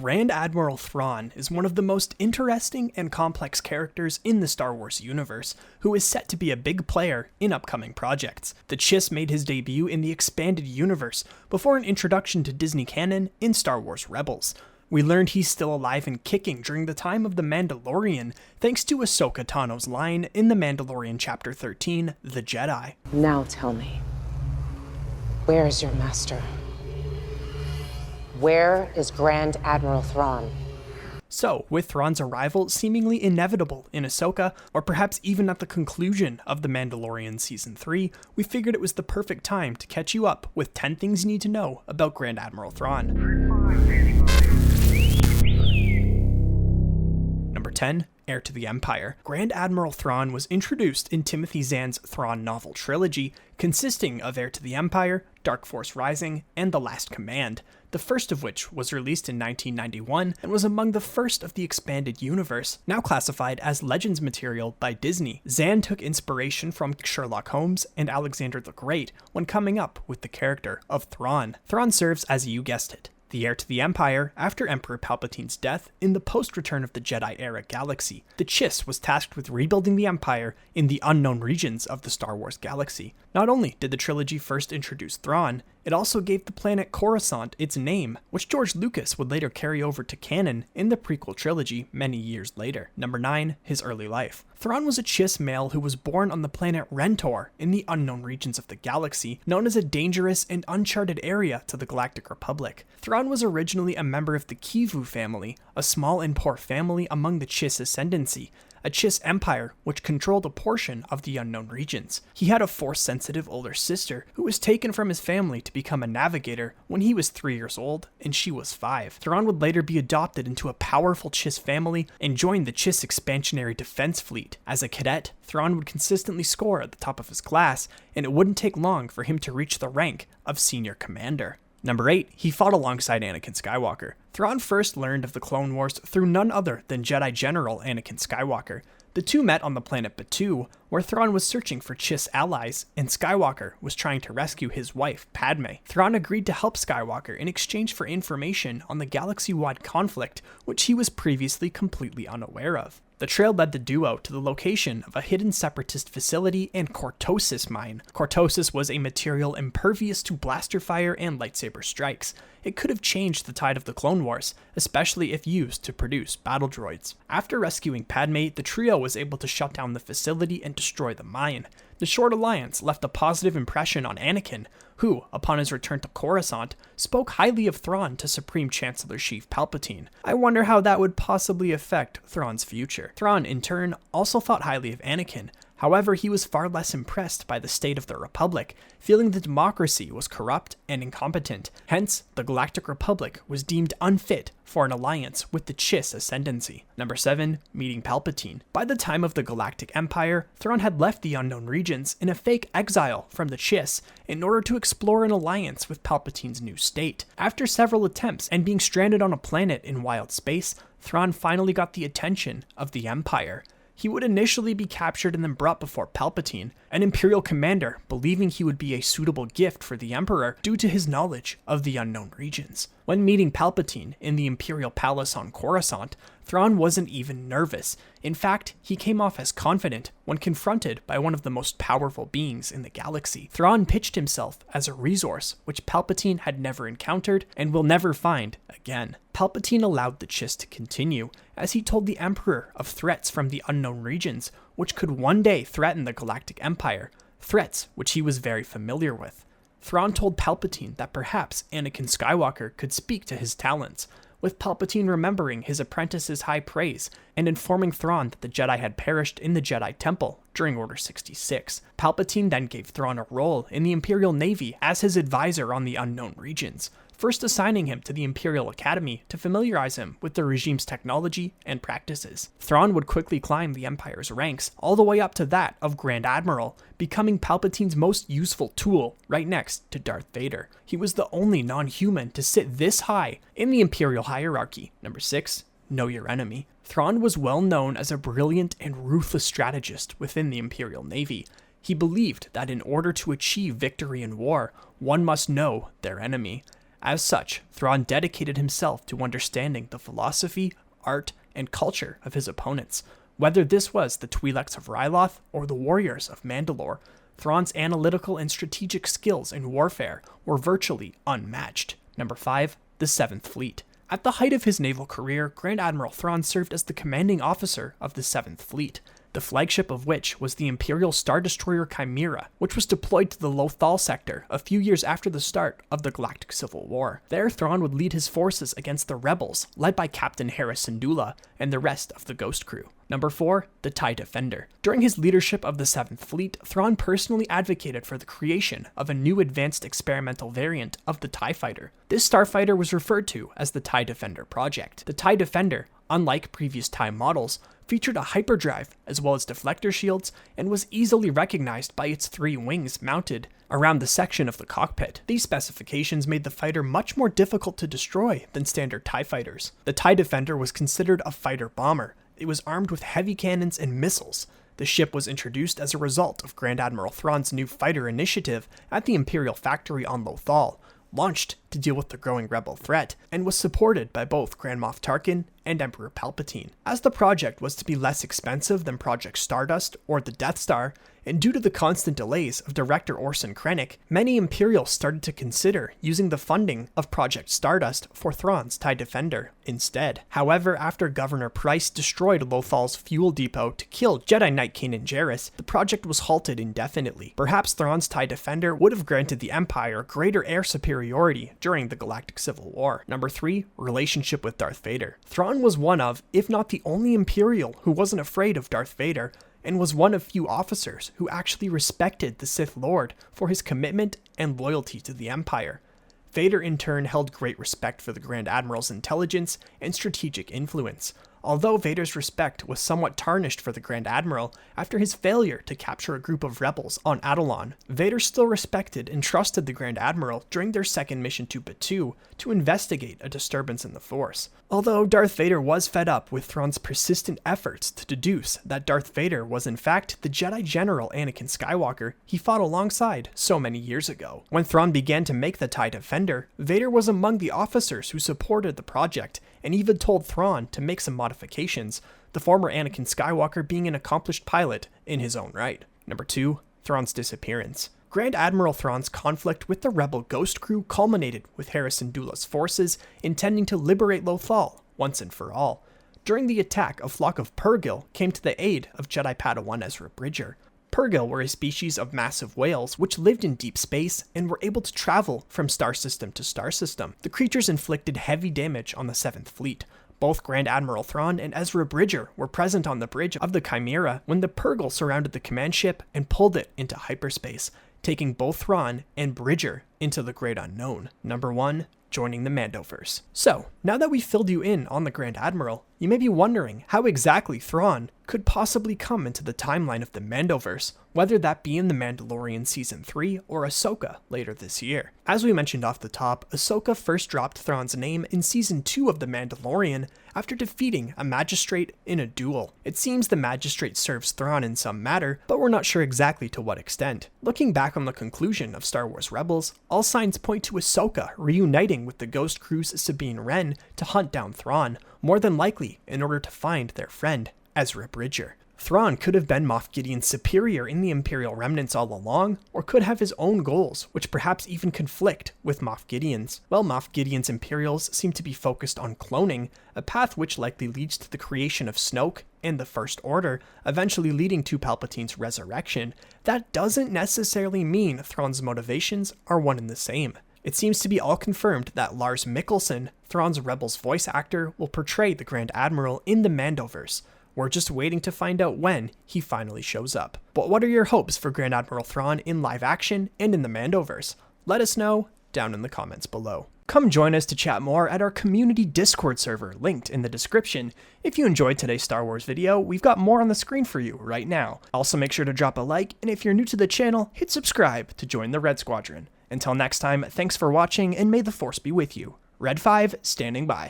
Grand Admiral Thrawn is one of the most interesting and complex characters in the Star Wars universe, who is set to be a big player in upcoming projects. The Chiss made his debut in the expanded universe before an introduction to Disney Canon in Star Wars Rebels. We learned he's still alive and kicking during the time of The Mandalorian, thanks to Ahsoka Tano's line in The Mandalorian Chapter 13, The Jedi. Now tell me, where is your master? Where is Grand Admiral Thrawn? So, with Thrawn's arrival seemingly inevitable in Ahsoka, or perhaps even at the conclusion of The Mandalorian Season 3, we figured it was the perfect time to catch you up with 10 things you need to know about Grand Admiral Thrawn. Number 10. Heir to the Empire. Grand Admiral Thrawn was introduced in Timothy Zahn's Thrawn novel trilogy, consisting of Heir to the Empire, Dark Force Rising, and The Last Command, the first of which was released in 1991 and was among the first of the expanded universe, now classified as Legends material by Disney. Zahn took inspiration from Sherlock Holmes and Alexander the Great when coming up with the character of Thrawn. Thrawn serves as, you guessed it, the heir to the Empire after Emperor Palpatine's death in the post-Return of the Jedi era galaxy. The Chiss was tasked with rebuilding the Empire in the unknown regions of the Star Wars galaxy. Not only did the trilogy first introduce Thrawn, it also gave the planet Coruscant its name, which George Lucas would later carry over to canon in the prequel trilogy many years later. Number 9. His early life. Thrawn was a Chiss male who was born on the planet Rentor in the unknown regions of the galaxy, known as a dangerous and uncharted area to the Galactic Republic. Thrawn was originally a member of the Kivu family, a small and poor family among the Chiss ascendancy, a Chiss empire which controlled a portion of the unknown regions. He had a Force-sensitive older sister who was taken from his family to become a navigator when he was 3 years old and she was 5. Thrawn would later be adopted into a powerful Chiss family and join the Chiss expansionary defense fleet. As a cadet, Thrawn would consistently score at the top of his class, and it wouldn't take long for him to reach the rank of senior commander. Number 8. He fought alongside Anakin Skywalker. Thrawn first learned of the Clone Wars through none other than Jedi General Anakin Skywalker. The two met on the planet Batuu, where Thrawn was searching for Chiss allies, and Skywalker was trying to rescue his wife, Padme. Thrawn agreed to help Skywalker in exchange for information on the galaxy-wide conflict, which he was previously completely unaware of. The trail led the duo to the location of a hidden separatist facility and cortosis mine. Cortosis was a material impervious to blaster fire and lightsaber strikes. It could have changed the tide of the Clone Wars, especially if used to produce battle droids. After rescuing Padme, the trio was able to shut down the facility and destroy the mine. The short alliance left a positive impression on Anakin, who, upon his return to Coruscant, spoke highly of Thrawn to Supreme Chancellor Sheev Palpatine. I wonder how that would possibly affect Thrawn's future. Thrawn, in turn, also thought highly of Anakin. However, he was far less impressed by the state of the Republic, feeling the democracy was corrupt and incompetent. Hence, the Galactic Republic was deemed unfit for an alliance with the Chiss ascendancy. Number 7. Meeting Palpatine. By the time of the Galactic Empire, Thrawn had left the unknown regions in a fake exile from the Chiss in order to explore an alliance with Palpatine's new state. After several attempts and being stranded on a planet in wild space, Thrawn finally got the attention of the Empire. He would initially be captured and then brought before Palpatine, an Imperial commander, believing he would be a suitable gift for the Emperor due to his knowledge of the unknown regions. When meeting Palpatine in the Imperial Palace on Coruscant, Thrawn wasn't even nervous. In fact, he came off as confident when confronted by one of the most powerful beings in the galaxy. Thrawn pitched himself as a resource which Palpatine had never encountered and will never find again. Palpatine allowed the Chiss to continue, as he told the Emperor of threats from the unknown regions, which could one day threaten the Galactic Empire, threats which he was very familiar with. Thrawn told Palpatine that perhaps Anakin Skywalker could speak to his talents, with Palpatine remembering his apprentice's high praise and informing Thrawn that the Jedi had perished in the Jedi Temple during Order 66. Palpatine then gave Thrawn a role in the Imperial Navy as his advisor on the unknown regions, first assigning him to the Imperial Academy to familiarize him with the regime's technology and practices. Thrawn would quickly climb the Empire's ranks, all the way up to that of Grand Admiral, becoming Palpatine's most useful tool, right next to Darth Vader. He was the only non-human to sit this high in the Imperial hierarchy. Number 6. Know your enemy. Thrawn was well known as a brilliant and ruthless strategist within the Imperial Navy. He believed that in order to achieve victory in war, one must know their enemy. As such, Thrawn dedicated himself to understanding the philosophy, art, and culture of his opponents. Whether this was the Twi'leks of Ryloth or the warriors of Mandalore, Thrawn's analytical and strategic skills in warfare were virtually unmatched. Number 5. The 7th Fleet. At the height of his naval career, Grand Admiral Thrawn served as the commanding officer of the 7th Fleet, the flagship of which was the Imperial Star Destroyer Chimera, which was deployed to the Lothal sector a few years after the start of the Galactic Civil War. There, Thrawn would lead his forces against the rebels, led by Captain Heir and the rest of the Ghost Crew. Number 4. The TIE Defender. During his leadership of the 7th Fleet, Thrawn personally advocated for the creation of a new advanced experimental variant of the TIE Fighter. This starfighter was referred to as the TIE Defender Project. The TIE Defender, unlike previous TIE models, featured a hyperdrive as well as deflector shields and was easily recognized by its 3 wings mounted around the section of the cockpit. These specifications made the fighter much more difficult to destroy than standard TIE fighters. The TIE Defender was considered a fighter bomber. It was armed with heavy cannons and missiles. The ship was introduced as a result of Grand Admiral Thrawn's new fighter initiative at the Imperial factory on Lothal, launched to deal with the growing rebel threat, and was supported by both Grand Moff Tarkin and Emperor Palpatine. As the project was to be less expensive than Project Stardust or the Death Star, and due to the constant delays of director Orson Krennic, many Imperials started to consider using the funding of Project Stardust for Thrawn's TIE Defender instead. However, after Governor Price destroyed Lothal's fuel depot to kill Jedi Knight Kanan Jarrus, the project was halted indefinitely. Perhaps Thrawn's TIE Defender would have granted the Empire greater air superiority during the Galactic Civil War. Number 3. Relationship with Darth Vader. Thrawn was one of, if not the only Imperial who wasn't afraid of Darth Vader, and was one of few officers who actually respected the Sith Lord for his commitment and loyalty to the Empire. Vader in turn held great respect for the Grand Admiral's intelligence and strategic influence, although Vader's respect was somewhat tarnished for the Grand Admiral after his failure to capture a group of rebels on Atollon. Vader still respected and trusted the Grand Admiral during their second mission to Batuu to investigate a disturbance in the Force. Although Darth Vader was fed up with Thrawn's persistent efforts to deduce that Darth Vader was in fact the Jedi General Anakin Skywalker he fought alongside so many years ago. When Thrawn began to make the TIE Defender, Vader was among the officers who supported the project and even told Thrawn to make some modifications, the former Anakin Skywalker being an accomplished pilot in his own right. Number 2. Thrawn's disappearance. Grand Admiral Thrawn's conflict with the rebel Ghost Crew culminated with Hera Syndulla's forces intending to liberate Lothal once and for all. During the attack, a flock of Purrgil came to the aid of Jedi Padawan Ezra Bridger. Purrgil were a species of massive whales which lived in deep space and were able to travel from star system to star system. The creatures inflicted heavy damage on the 7th Fleet. Both Grand Admiral Thrawn and Ezra Bridger were present on the bridge of the Chimera when the Purrgil surrounded the command ship and pulled it into hyperspace, taking both Thrawn and Bridger into the great unknown. Number 1. Joining the Mandoverse. So, now that we've filled you in on the Grand Admiral, you may be wondering how exactly Thrawn could possibly come into the timeline of the Mandoverse, whether that be in The Mandalorian Season 3 or Ahsoka later this year. As we mentioned off the top, Ahsoka first dropped Thrawn's name in Season 2 of The Mandalorian after defeating a magistrate in a duel. It seems the magistrate serves Thrawn in some matter, but we're not sure exactly to what extent. Looking back on the conclusion of Star Wars Rebels, all signs point to Ahsoka reuniting with the Ghost Crew's Sabine Wren to hunt down Thrawn, more than likely in order to find their friend, Ezra Bridger. Thrawn could have been Moff Gideon's superior in the Imperial remnants all along, or could have his own goals, which perhaps even conflict with Moff Gideon's. While Moff Gideon's Imperials seem to be focused on cloning, a path which likely leads to the creation of Snoke and the First Order, eventually leading to Palpatine's resurrection, that doesn't necessarily mean Thrawn's motivations are one and the same. It seems to be all confirmed that Lars Mikkelsen, Thrawn's Rebels voice actor, will portray the Grand Admiral in the Mandoverse. We're just waiting to find out when he finally shows up. But what are your hopes for Grand Admiral Thrawn in live action and in the Mandoverse? Let us know down in the comments below. Come join us to chat more at our community Discord server, linked in the description. If you enjoyed today's Star Wars video, we've got more on the screen for you right now. Also make sure to drop a like, and if you're new to the channel, hit subscribe to join the Red Squadron. Until next time, thanks for watching, and may the Force be with you. Red 5 standing by.